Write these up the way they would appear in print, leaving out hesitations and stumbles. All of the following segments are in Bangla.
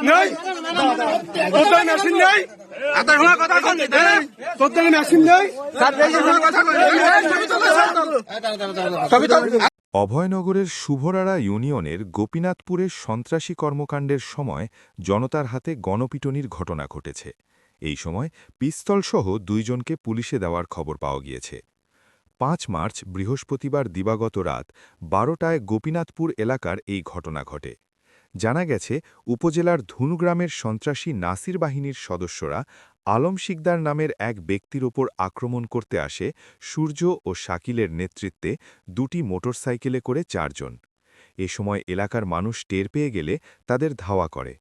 নেই তোর মেশিন নেই আধা ঘন্টা কথা কন তোর মেশিন নেই অভয়নগরের শুভরাড়া ইউনিয়নের গোপীনাথপুরের সন্ত্রাসী কর্মকাণ্ডের সময় জনতার হাতে গণপিটুনির ঘটনা ঘটেছে। এই সময় পিস্তলসহ ২ জনকে পুলিশে দেওয়ার খবর পাওয়া গিয়েছে। ৫ মার্চ বৃহস্পতিবার দিবাগত রাত ১২টায় গোপীনাথপুর এলাকার এই ঘটনা ঘটে। জানা গেছে, উপজেলার ধুনুগ্রামের সন্ত্রাসী নাসির বাহিনীর সদস্যরা আলম শিকদার নামের এক ব্যক্তির ওপর আক্রমণ করতে আসে সূর্য ও শাকিলের নেতৃত্বে ২টি মোটরসাইকেলে করে ৪ জন। এ সময় এলাকার মানুষ টের পেয়ে গেলে তাদের ধাওয়া করে।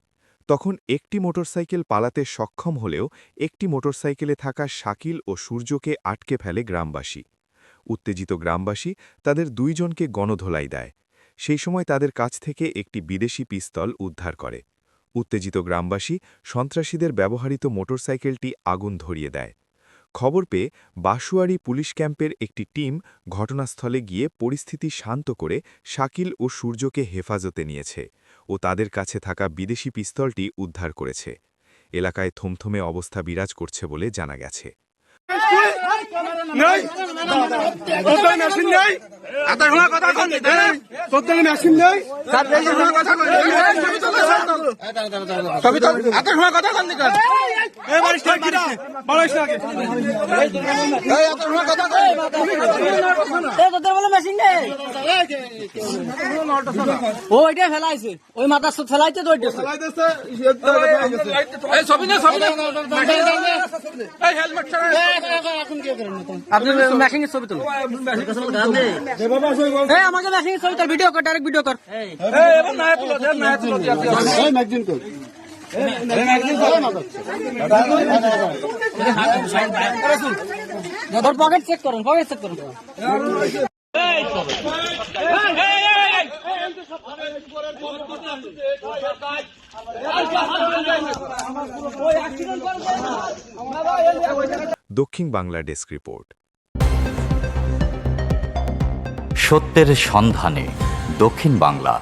তখন একটি মোটরসাইকেল পালাতে সক্ষম হলেও একটি মোটরসাইকেলে থাকা শাকিল ও সূর্যকে আটকে ফেলে গ্রামবাসী। উত্তেজিত গ্রামবাসী তাদের ২ জনকে গণধোলাই দেয়। সেই সময় তাদের কাছ থেকে একটি বিদেশি পিস্তল উদ্ধার করে। উত্তেজিত গ্রামবাসী সন্ত্রাসীদের ব্যবহৃত মোটরসাইকেলটি আগুন ধরিয়ে দেয়। খবর পেয়ে বাসুয়ারি পুলিশ ক্যাম্পের একটি টিম ঘটনাস্থলে গিয়ে পরিস্থিতি শান্ত করে শাকিল ও সূর্যকে হেফাজতে নিয়েছে ও তাদের কাছে থাকা বিদেশি পিস্তলটি উদ্ধার করেছে। এলাকায় থমথমে অবস্থা বিরাজ করছে বলে জানা গেছে। নেই তোর মেশিন নেই আধা ঘন্টা কথা কন তোর মেশিন নেই আধা ঘন্টা কথা কন ওইটা ফেলাইছে ওই মাথার সুদ ফেলাইতে তো আপনি মেশিং এর ছবি তুলুন আমাকে মেশিং এর ছবি তোল ভিডিও কর ডাইরেক্ট ভিডিও কর পকেট চেক করুন পকেট চেক করুন দক্ষিণ বাংলা ডেস্ক রিপোর্ট। সত্যের সন্ধানে দক্ষিণ বাংলা।